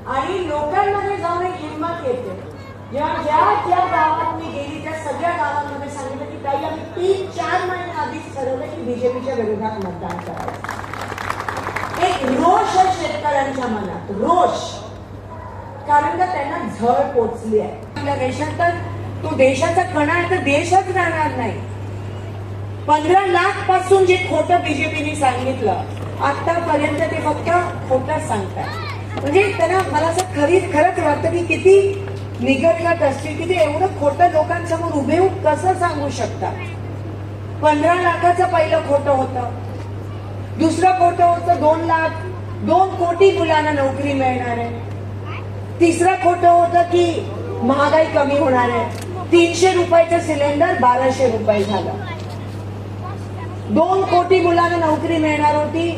आणि लोकांमध्ये जाऊन एक हिंमत येते. जेव्हा ज्या गावात मी गेली त्या सगळ्या गावांमध्ये सांगितलं की ताई आम्ही 3-4 महिने आधीच ठरवलं की बीजेपीच्या विरोधात मतदान करायचं. एक रोष आहे शेतकऱ्यांच्या मनात, रोष. कारण का त्यांना झळ पोचली आहे. आपल्या देशात तर तो देशाचा कणा आहे तर देशच राहणार नाही. 15 लाख पासून जे खोटं बीजेपीने सांगितलं आतापर्यंत ते फक्त खोटं सांगतात. म्हणजे त्यांना मला असं खरंच वाटतं की किती निगडलाट असतील की ते एवढं खोटं लोकांसमोर उभे होऊन कसं सांगू शकतात. 15 लाखाचं पहिलं खोटं होतं. दुसरं खोटं होतं 2 लाख 2 कोटी मुलांना नोकरी मिळणार आहे. तिसरं खोटं होतं की महागाई कमी होणार आहे. 300 रुपयाचं सिलेंडर 1200 रुपये झालं. 2 कोटी मुलांना नोकरी मिळणार होती.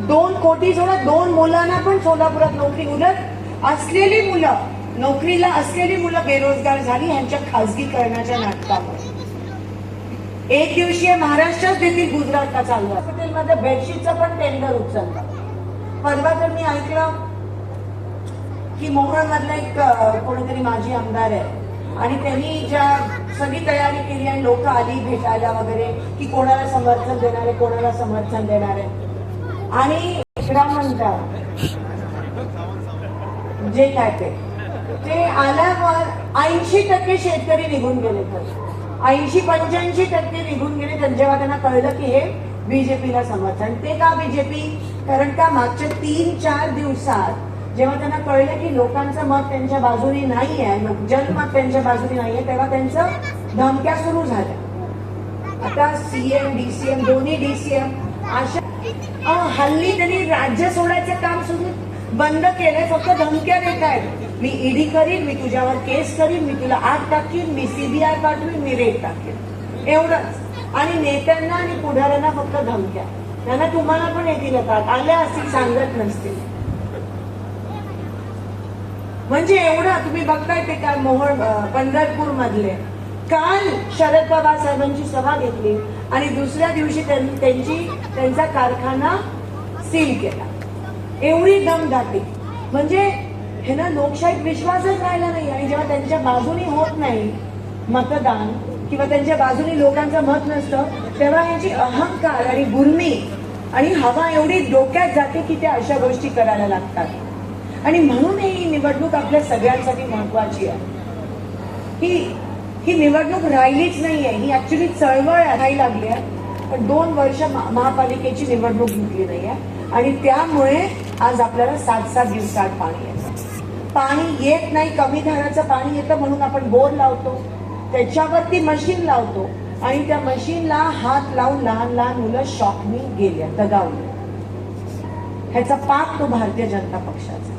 2 कोटी सोडा 2 मुलांना पण सोलापुरात नोकरी. उलट असलेली मुलं नोकरीला असलेली मुलं बेरोजगार झाली ह्यांच्या खासगीकरणाच्या नाटकामुळे. एक दिवशीय महाराष्ट्रात देखील गुजरातला चालू आहे. हॉस्पिटलमध्ये बेडशीटचं पण टेंडर उचललं. परवा तर मी ऐकलं की मोहोळ मधला एक कोणीतरी माजी आमदार आहे आणि त्यांनी ज्या सगळी तयारी केली आणि लोक आली भेटायला वगैरे की कोणाला समर्थन देणार आहे कोणाला समर्थन देणार आहे. आणि मंत्री जे काय ते आल्यावर 80% शेतकरी निघून गेले. तर 80-85% निघून गेले जेव्हा त्यांना कळलं की हे बीजेपीला समर्थन. ते का बीजेपी? कारण का मागच्या 3-4 दिवसात जेव्हा त्यांना कळलं की लोकांचं मत त्यांच्या बाजूने नाही आहे, जनमत त्यांच्या बाजूने नाहीये, तेव्हा त्यांचं धमक्या सुरू झाल्या. आता सीएम डीसीएम दोन्ही डीसीएम अशा हल्ली त्यांनी राज्य सोडायचं काम सुरू बंद केलंय. फक्त धमक्या देत आहेत. मी ईडी करीन, मी तुझ्यावर केस करीन, मी तुला आत टाकीन, मी सीबीआय पाठवीन, मी रेड टाकेन, एवढंच. आणि नेत्यांना आणि पुढाऱ्यांना फक्त धमक्या. त्यांना तुम्हाला पण येतील आल्या असतील सांगत नसतील. म्हणजे एवढं तुम्ही बघताय ते काय मोहोळ पंढरपूर मधले काल शरद पवार साहेबांची सभा घेतली आणि दुसऱ्या दिवशी त्यांचा कारखाना सील केला. एवढी दमदाटी. म्हणजे हे ना लोकशाहीत विश्वासच राहिला नाही. आणि जेव्हा त्यांच्या बाजूनी होत नाही मतदान किंवा त्यांच्या बाजूनी लोकांचं मत नसतं तेव्हा यांची अहंकार आणि गुर्मी आणि हवा एवढी डोक्यात जाते की त्या अशा गोष्टी करायला लागतात. आणि म्हणून ही निवडणूक आपल्या सगळ्यांसाठी महत्वाची आहे. ही निवडणूक राहिलीच नाहीये. ही ऍक्च्युली चळवळ राहायला लागली आहे. पण 2 वर्ष महापालिकेची निवडणूक घेतली नाहीये आणि त्यामुळे आज आपल्याला 7-7 दिवसात पाणी येतं. पाणी येत नाही. कमी धाराचं पाणी येतं म्हणून आपण बोर लावतो, त्याच्यावरती मशीन लावतो आणि त्या मशीनला हात लावून लहान मुलं शॉकनी गेल्या, दगावली. ह्याचा पाप तो भारतीय जनता पक्षाचा.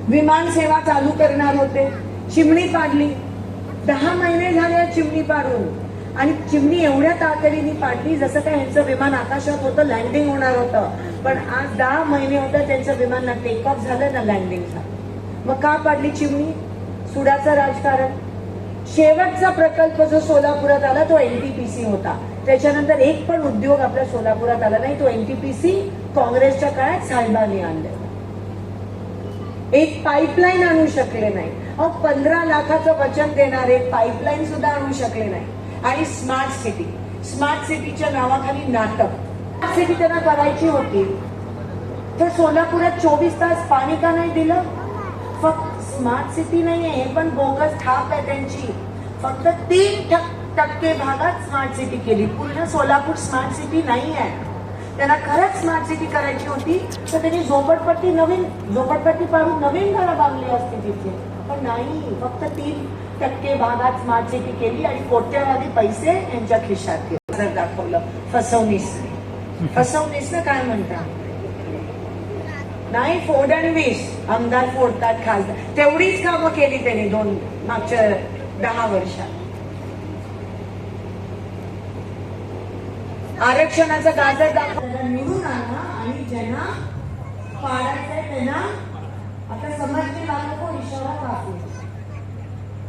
विमान सेवा चालू करणार होते, चिमणी पाडली. 10 महिने झाले चिमणी पाडून आणि चिमणी एवढ्या तातडीने पाडली जसं काय ह्यांचं विमान आकाशात होतं, लँडिंग होणार होतं. पण आज 10 महिने होतं त्यांचं विमान ना टेक ऑफ झालं ना लँडिंग झालं. मग का पाडली चिमणी? सुडाचं राजकारण. शेवटचा प्रकल्प जो सोलापुरात आला तो एनटीपीसी होता. त्याच्यानंतर एक पण उद्योग आपल्या सोलापुरात आला नाही. तो एनटीपीसी काँग्रेसच्या काळात साहेबांनी आणले. एक पाईपलाईन आणू शकले नाही. 15 लाखाचं वचन देणारे पाईपलाईन सुद्धा आणू शकले नाही. आणि स्मार्ट सिटीच्या नावाखाली नाटक. स्मार्ट सिटी त्यांना करायची होती तर सोलापुरात 24 तास पाणी का नाही दिलं? फक्त स्मार्ट सिटी नाहीये, हे पण बोगस थाप आहे त्यांची. फक्त 3% भागात स्मार्ट सिटी केली. पूर्ण सोलापूर स्मार्ट सिटी नाही आहे. त्यांना खरंच स्मार्ट सिटी करायची होती तर त्यांनी झोपडपट्टी पाडून नवीन घरं बांधली असती तिथे. पण नाही, फक्त 3% भागात स्मार्ट सिटी केली आणि कोट्यवधी पैसे यांच्या खिशात दाखवलं. फसवणीस काय म्हणतात? नाही, फोडणवीस आमदार फोडतात खासदार. तेवढीच कामं केली त्यांनी मागच्या 10 वर्षात. आरक्षणाचं गाजर दाखवलं, निवडून आणा आणि ज्यांना पाडायचंय त्यांना आता समजते लागलं को इशारा कापू.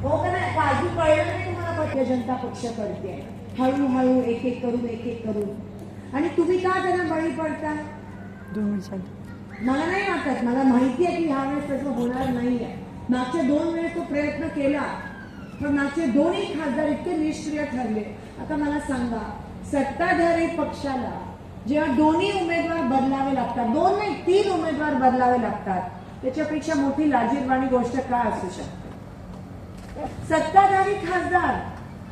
हो का नाही? काजू कळलं नाही तुम्हाला? भारतीय जनता पक्ष करते हळूहळू एक एक करून. आणि तुम्ही का त्यांना बळी पडता? 2 वर्षात मला नाही वाटत, मला माहिती आहे की ह्यावेळेस तसं होणार नाहीये. मागच्या 2 वेळेस तो प्रयत्न केला, पण मागचे दोन्ही खासदार इतके निष्क्रिय ठरले. आता मला सांगा, सत्ताधारी पक्षाला जेव्हा दोन्ही उमेदवार बदलावे लागतात, 2 नाही 3 उमेदवार बदलावे लागतात, त्याच्यापेक्षा मोठी लाजिरवाणी गोष्ट काय असू शकते? सत्ताधारी खासदार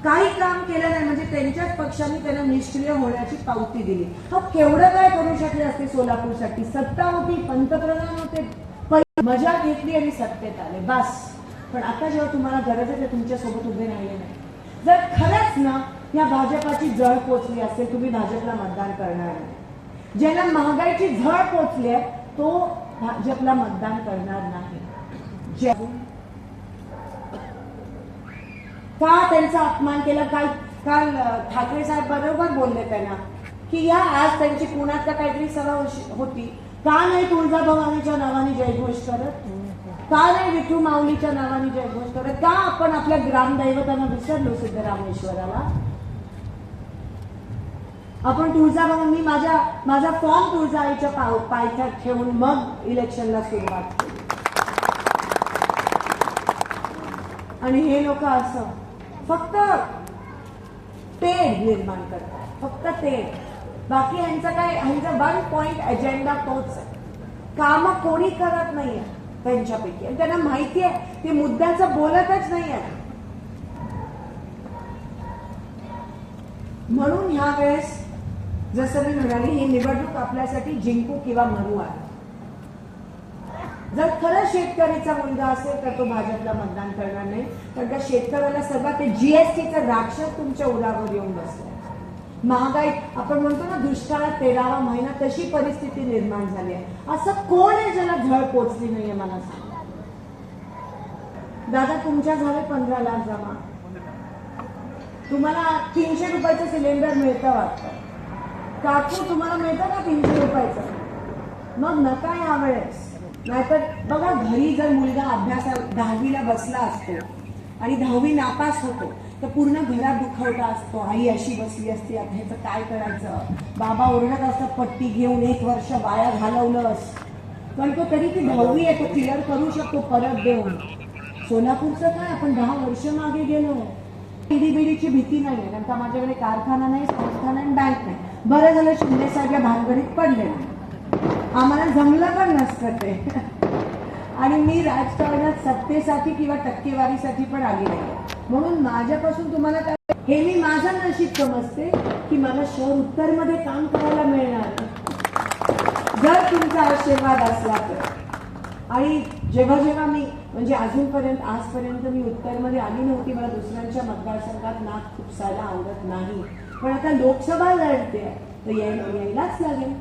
काही काम केलं नाही म्हणजे त्यांच्याच पक्षाने त्यांना निष्क्रिय होण्याची पावती दिली. केवढं काय करू शकले असते सोलापूरसाठी? सत्ता होती, पंतप्रधान होते, मजा घेतली आणि सत्तेत आले, बस. पण आता जेव्हा तुम्हाला गरज आहे ते तुमच्या सोबत उभे राहिले नाही. जर खरंच ना या भाजपाची झळ पोचली असेल, तुम्ही भाजपला मतदान करणार नाही. ज्याला महागाईची झळ पोचली आहे तो भाजपला मतदान करणार नाही. का त्यांचा अपमान केला? काल ठाकरे साहेब बरोबर बोलले त्यांना की या आज त्यांची पुण्यात काहीतरी सभा होती, का नाही तुळजाभवानीच्या नावाने जयघोष करत? का नाही विठू माऊलीच्या नावाने जयघोष करत? का आपण आपल्या ग्रामदैवतांना विसरलो? सिद्धरामेश्वराला आपण तुळजाभवानी, माझा फॉर्म तुळजाईच्या पायथ्यात ठेवून मग इलेक्शनला सुरुवात केली. आणि हे लोक असं फक्त तेढ निर्माण करतात, फक्त तेढ. बाकी ह्यांचं काय, ह्यांचा 1 पॉइंट अजेंडा तोच आहे. काम कोणी करत नाहीये त्यांच्यापैकी, आणि त्यांना माहिती आहे ते मुद्द्याचं बोलतच नाहीये. म्हणून ह्या वेळेस जसं मी म्हणाले, ही निवडणूक आपल्यासाठी जिंकू किंवा मरू आहे. जर खरंच शेतकरीचा मुलगा असेल तर तो भाजपला मतदान करणार नाही, कारण त्या शेतकऱ्याला सगळं ते जीएसटीचं राक्षस तुमच्या उरावर येऊन बसलं. महागाई, आपण म्हणतो ना दुष्काळात 13वा महिना, तशी परिस्थिती निर्माण झाली आहे. असं कोण आहे ज्याला झळ पोचली नाहीये मला सांगा. दादा तुमच्या झाले 15 लाख जमा, तुम्हाला 300 रुपयाचं सिलेंडर मिळतं वाटतं. काकू तुम्हाला मिळतं का 300 रुपयाचं? मग नका यावेळेस. नाहीतर बघा, घरी जर मुलगा अभ्यासा 10वीला बसला असतो आणि 10वी नापास होतो तर पूर्ण घरात दुखवटा असतो. आई अशी बसली असती, ह्याचं काय करायचं? बाबा ओरडत असतात, पट्टी घेऊन 1 वर्ष वाया घालवलंस. पण तो तरी ती 10वी आहे, तो क्लिअर करू शकतो परत देऊन. सोलापूरचं काय, आपण 10 वर्ष मागे गेलो. ईडीबीडीची भीती नाही आहे, कारण माझ्याकडे कारखाना नाही, संस्था नाही, बँक नाही. बरं झालं शिंदे साहेब या भानगडीत पडले नाही, आम्हाला जमलं पण नसतं ते. आणि मी राजकारणात सत्तेसाठी किंवा टक्केवारीसाठी पण आली नाही. म्हणून माझ्यापासून तुम्हाला काय, हे मी माझं नशीब समजते की मला शहर उत्तरमध्ये काम करायला मिळणार जर तुमचा आशीर्वाद असला तर. आणि जेव्हा जेव्हा मी, म्हणजे अजूनपर्यंत आजपर्यंत मी उत्तरमध्ये आली नव्हती, मला दुसऱ्यांच्या मतदारसंघात नाक खुपसायला आवडत नाही. पण आता लोकसभा लढते तर यायलाच लागेल.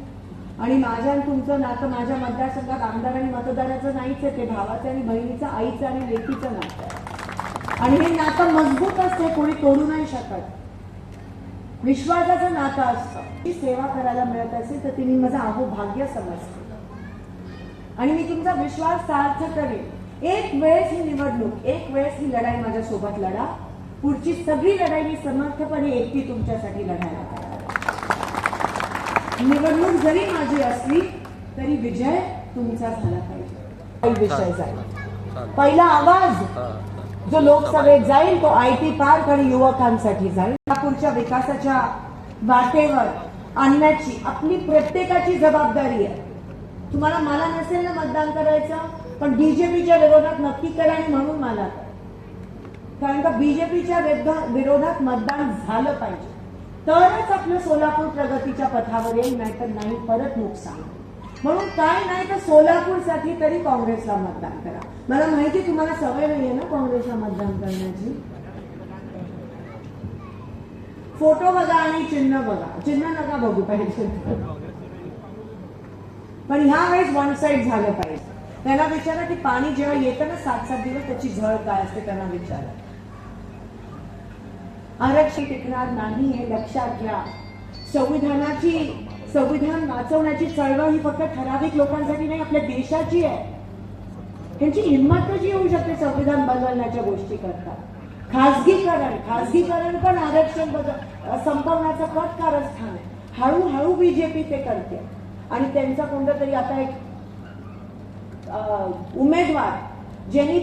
आणि माझ्या आणि तुमचं नातं माझ्या मतदारसंघात आमदार आणि मतदाराचं नाहीच आहे, ते भावाचं आणि बहिणीचं, आईचं आणि लेकीचं नातं आहे. आणि हे नातं मजबूत असते, कोणी तोडू नाही शकत. विश्वासाचं नातं असतं. ही सेवा करायला मिळत असेल तर ती मी माझं अहोभाग्य समजते आणि मी तुमचा विश्वास सार्थ करेन. एक वेळेस ही निवडणूक, एक वेळेस ही लढाई माझ्यासोबत लढा. पुढची सगळी लढाई मी समर्थपणे एकटी तुमच्यासाठी लढायला तयार. निवडणूक जरी माझी असली तरी विजय तुमचा झाला पाहिजे. विषय जाईल, पहिला आवाज जो लोकसभेत जाईल तो IT पार्क आणि युवकांसाठी जाईल. पुढच्या विकासाच्या वाटेवर आणण्याची आपली प्रत्येकाची जबाबदारी आहे. तुम्हाला, मला नसेल ना मतदान करायचं, पण बीजेपीच्या विरोधात नक्की करा आणि म्हणून मला करा. कारण का बीजेपीच्या विरोधात मतदान झालं पाहिजे, तरच आपलं सोलापूर प्रगतीच्या पथावर येईल, नाहीतर नाही, परत नुकसान. म्हणून काय नाही तर सोलापूरसाठी तरी काँग्रेसला मतदान करा. मला माहिती तुम्हाला सवय नाहीये ना काँग्रेसला मतदान करण्याची. फोटो बघा आणि चिन्ह बघा, चिन्ह नका बघू पाहिजे. पण ह्या वेळेस वन साइड झालं पाहिजे. त्यांना विचारा की पाणी जेव्हा येतं ना 7-7 दिवस त्याची झळ काय असते, त्यांना विचारा. आरक्षण टिकणार नाही हे लक्षात घ्या. संविधान वाचवण्याची चळवळ ही फक्त ठराविक लोकांसाठी नाही, आपल्या देशाची आहे. त्यांची हिंमत कशी येऊ शकते संविधान बदलण्याच्या गोष्टी करतात? खासगीकरण पण आरक्षण संपवण्याचं कट कारस्थान आहे. हळूहळू बीजेपी ते करते आणि त्यांचा कोणता तरी आता एक उमेदवार ज्यांनी